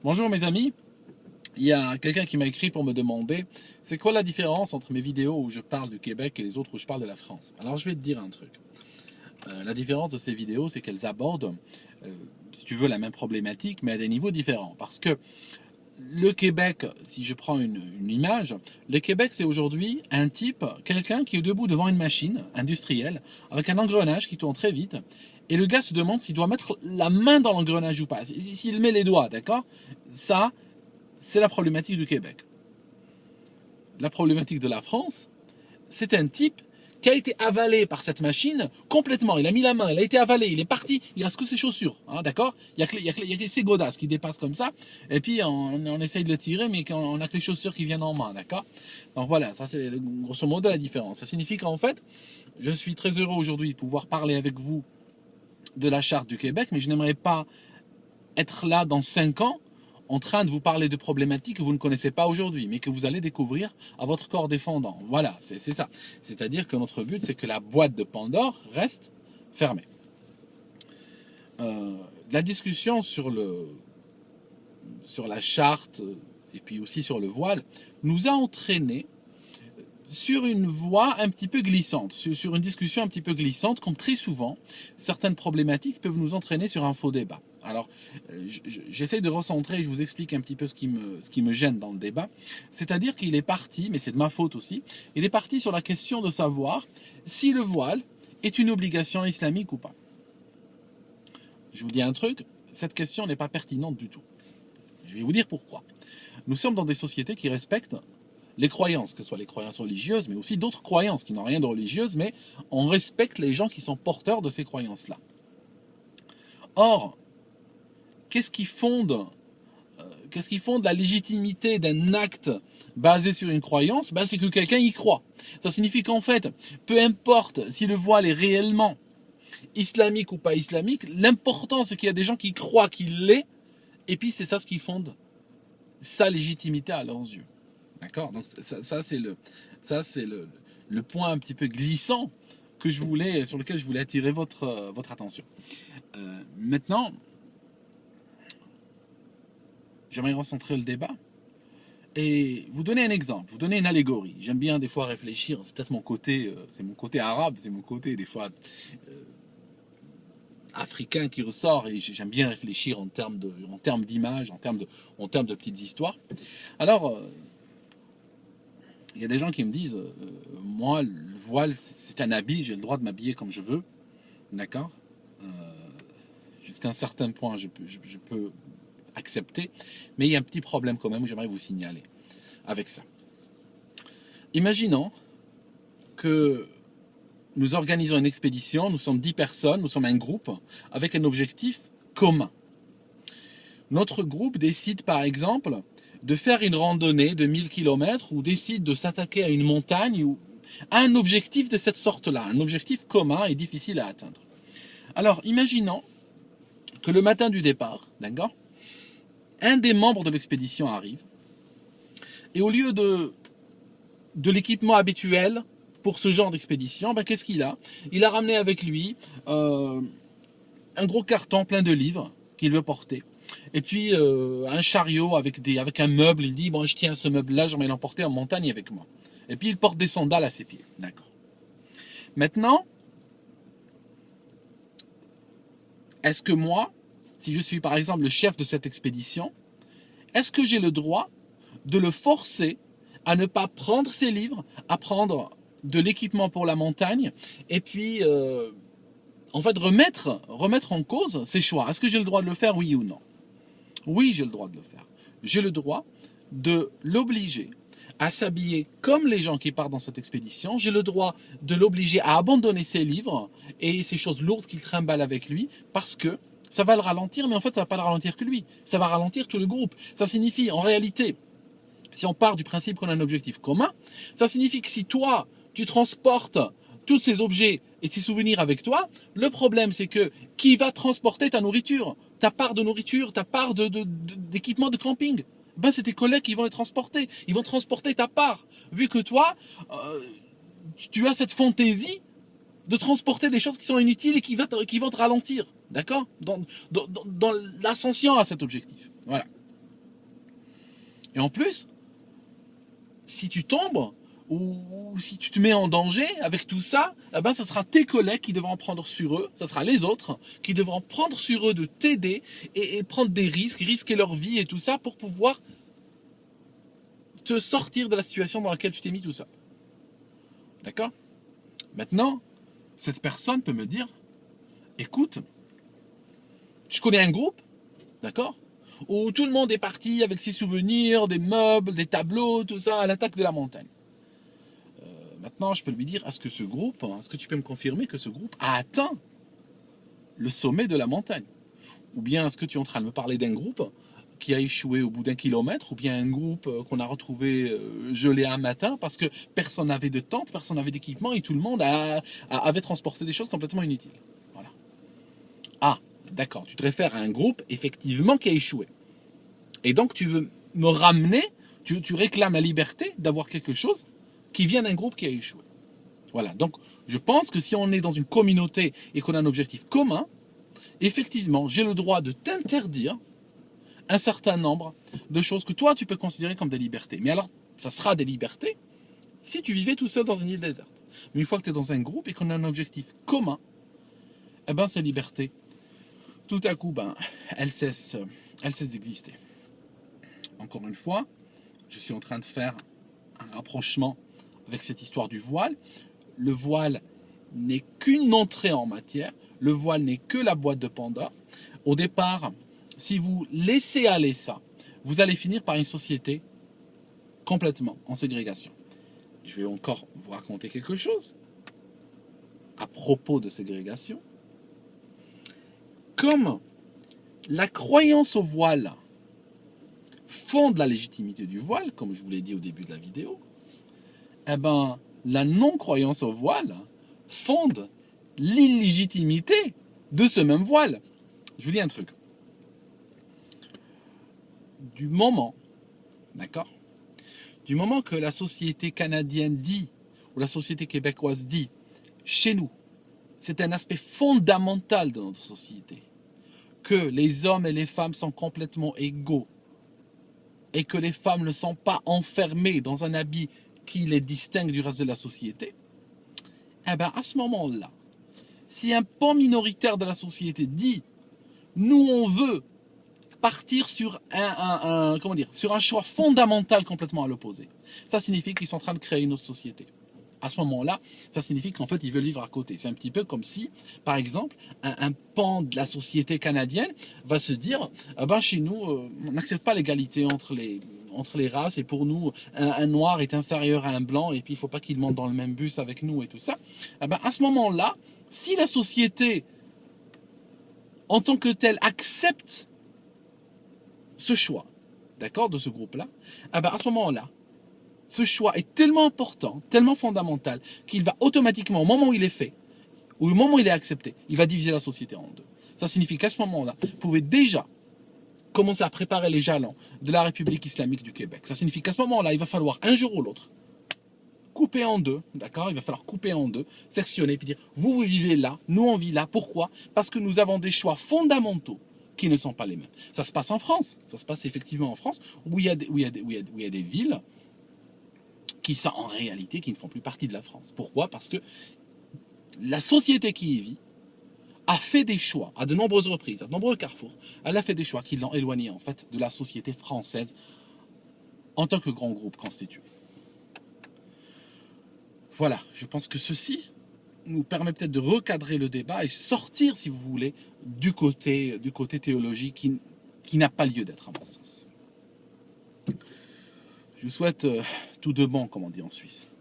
Bonjour mes amis, il y a quelqu'un qui m'a écrit pour me demander c'est quoi la différence entre mes vidéos où je parle du Québec et les autres où je parle de la France. Alors je vais te dire un truc. La différence de ces vidéos, c'est qu'elles abordent, si tu veux, la même problématique, mais à des niveaux différents. Parce que le Québec, si je prends une image, le Québec c'est aujourd'hui un type, quelqu'un qui est debout devant une machine industrielle avec un engrenage qui tourne très vite. Et le gars se demande s'il doit mettre la main dans l'engrenage ou pas. S'il met les doigts, d'accord? Ça, c'est la problématique du Québec. La problématique de la France, c'est un type qui a été avalé par cette machine complètement. Il a mis la main, il a été avalé, il est parti, il reste que ses chaussures, hein, d'accord? Il y a que ses godasses qui dépassent comme ça, et puis on essaye de le tirer, mais on a que les chaussures qui viennent en main, d'accord? Donc voilà, ça c'est grosso modo la différence. Ça signifie qu'en fait, je suis très heureux aujourd'hui de pouvoir parler avec vous de la charte du Québec, mais je n'aimerais pas être là dans 5 ans en train de vous parler de problématiques que vous ne connaissez pas aujourd'hui, mais que vous allez découvrir à votre corps défendant. Voilà, c'est ça. C'est-à-dire que notre but, c'est que la boîte de Pandore reste fermée. La discussion sur la charte et puis aussi sur le voile nous a entraîné sur une voie un petit peu glissante, sur une discussion un petit peu glissante, comme très souvent, certaines problématiques peuvent nous entraîner sur un faux débat. Alors, j'essaie de recentrer, je vous explique un petit peu ce qui me gêne dans le débat. C'est-à-dire qu'il est parti, mais c'est de ma faute aussi, il est parti sur la question de savoir si le voile est une obligation islamique ou pas. Je vous dis un truc, cette question n'est pas pertinente du tout. Je vais vous dire pourquoi. Nous sommes dans des sociétés qui respectent les croyances, que ce soit les croyances religieuses, mais aussi d'autres croyances qui n'ont rien de religieuse, mais on respecte les gens qui sont porteurs de ces croyances-là. Or, qu'est-ce qui fonde la légitimité d'un acte basé sur une croyance? C'est que quelqu'un y croit. Ça signifie qu'en fait, peu importe si le voile est réellement islamique ou pas islamique, l'important c'est qu'il y a des gens qui croient qu'il l'est, et puis c'est ça ce qui fonde sa légitimité à leurs yeux. D'accord? Donc ça c'est le point un petit peu glissant sur lequel je voulais attirer votre attention. Maintenant, j'aimerais recentrer le débat et vous donner un exemple, vous donner une allégorie. J'aime bien des fois réfléchir, c'est peut-être mon côté, c'est mon côté arabe, c'est mon côté des fois africain qui ressort, et j'aime bien réfléchir en termes d'images, en termes de petites histoires. Alors, il y a des gens qui me disent, moi, le voile, c'est un habit, j'ai le droit de m'habiller comme je veux, d'accord? Jusqu'à un certain point, je peux accepter, mais il y a un petit problème quand même que j'aimerais vous signaler avec ça. Imaginons que nous organisons une expédition, nous sommes 10 personnes, nous sommes un groupe avec un objectif commun. Notre groupe décide par exemple de faire une randonnée de 1000 km ou décide de s'attaquer à une montagne ou à un objectif de cette sorte-là, un objectif commun et difficile à atteindre. Alors imaginons que le matin du départ, d'accord, un des membres de l'expédition arrive et au lieu de l'équipement habituel pour ce genre d'expédition, qu'est-ce qu'il a? Il a ramené avec lui un gros carton plein de livres qu'il veut porter. Et puis un chariot avec un meuble. Il dit, bon, je tiens ce meuble-là, j'aimerais l'emporter en montagne avec moi. Et puis il porte des sandales à ses pieds. D'accord. Maintenant, est-ce que moi, si je suis par exemple le chef de cette expédition, est-ce que j'ai le droit de le forcer à ne pas prendre ses livres, à prendre de l'équipement pour la montagne, et puis en fait remettre en cause ses choix? Est-ce que j'ai le droit de le faire, oui ou non? Oui, j'ai le droit de le faire. J'ai le droit de l'obliger à s'habiller comme les gens qui partent dans cette expédition. J'ai le droit de l'obliger à abandonner ses livres et ces choses lourdes qu'il trimballe avec lui, parce que ça va le ralentir, mais en fait ça va pas le ralentir que lui, ça va ralentir tout le groupe. Ça signifie en réalité, si on part du principe qu'on a un objectif commun, ça signifie que si toi tu transportes tous ces objets et ces souvenirs avec toi, le problème c'est que qui va transporter ta nourriture, ta part de nourriture, ta part d'équipement de camping? C'est tes collègues qui vont les transporter. Ils vont transporter ta part. Vu que toi, tu as cette fantaisie de transporter des choses qui sont inutiles et qui vont te ralentir. D'accord? Dans l'ascension à cet objectif. Voilà. Et en plus, si tu tombes ou si tu te mets en danger avec tout ça, eh ben, ça sera tes collègues qui devront prendre sur eux, ça sera les autres qui devront prendre sur eux de t'aider et prendre des risques, risquer leur vie et tout ça pour pouvoir te sortir de la situation dans laquelle tu t'es mis tout ça. D'accord? Maintenant, cette personne peut me dire, écoute, je connais un groupe, d'accord, où tout le monde est parti avec ses souvenirs, des meubles, des tableaux, tout ça, à l'attaque de la montagne. Maintenant, je peux lui dire, est-ce que ce groupe, est-ce que tu peux me confirmer que ce groupe a atteint le sommet de la montagne? Ou bien est-ce que tu es en train de me parler d'un groupe qui a échoué au bout d'1 kilomètre, ou bien un groupe qu'on a retrouvé gelé un matin parce que personne n'avait de tente, personne n'avait d'équipement et tout le monde avait transporté des choses complètement inutiles. Voilà. Ah, d'accord, tu te réfères à un groupe effectivement qui a échoué. Et donc tu veux me ramener, tu réclames la liberté d'avoir quelque chose qui vient d'un groupe qui a échoué. Voilà, donc je pense que si on est dans une communauté et qu'on a un objectif commun, effectivement, j'ai le droit de t'interdire un certain nombre de choses que toi tu peux considérer comme des libertés. Mais alors, ça sera des libertés si tu vivais tout seul dans une île déserte. Mais une fois que tu es dans un groupe et qu'on a un objectif commun, eh ben ces libertés, tout à coup, elles cessent d'exister. Encore une fois, je suis en train de faire un rapprochement avec cette histoire du voile. Le voile n'est qu'une entrée en matière. Le voile n'est que la boîte de Pandore. Au départ, si vous laissez aller ça, vous allez finir par une société complètement en ségrégation. Je vais encore vous raconter quelque chose à propos de ségrégation. Comme la croyance au voile fonde la légitimité du voile, comme je vous l'ai dit au début de la vidéo, eh ben, la non-croyance au voile fonde l'illégitimité de ce même voile. Je vous dis un truc. Du moment, d'accord, du moment que la société canadienne dit, ou la société québécoise dit, chez nous, c'est un aspect fondamental de notre société, que les hommes et les femmes sont complètement égaux, et que les femmes ne sont pas enfermées dans un habit qui les distingue du reste de la société, eh bien à ce moment-là, si un pan minoritaire de la société dit « nous on veut partir sur sur un choix fondamental complètement à l'opposé », ça signifie qu'ils sont en train de créer une autre société. À ce moment-là, ça signifie qu'en fait, ils veulent vivre à côté. C'est un petit peu comme si, par exemple, un pan de la société canadienne va se dire chez nous, on n'accepte pas l'égalité entre les races, et pour nous, un noir est inférieur à un blanc, et puis il ne faut pas qu'il monte dans le même bus avec nous et tout ça. À ce moment-là, si la société, en tant que telle, accepte ce choix, d'accord, de ce groupe-là, à ce moment-là, ce choix est tellement important, tellement fondamental, qu'il va automatiquement, au moment où il est fait, ou au moment où il est accepté, il va diviser la société en deux. Ça signifie qu'à ce moment-là, vous pouvez déjà commencer à préparer les jalons de la République islamique du Québec. Ça signifie qu'à ce moment-là, il va falloir un jour ou l'autre couper en deux, d'accord? Il va falloir couper en deux, sectionner, puis dire, vous vivez là, nous on vit là. Pourquoi? Parce que nous avons des choix fondamentaux qui ne sont pas les mêmes. Ça se passe en France, ça se passe effectivement en France, où il y a des villes qui sont en réalité, qui ne font plus partie de la France. Pourquoi? Parce que la société qui y vit a fait des choix, à de nombreuses reprises, à de nombreux carrefours, elle a fait des choix qui l'ont éloigné en fait de la société française en tant que grand groupe constitué. Voilà, je pense que ceci nous permet peut-être de recadrer le débat et sortir, si vous voulez, du côté théologique qui n'a pas lieu d'être, à mon sens. Je vous souhaite tout de bon, comme on dit en Suisse.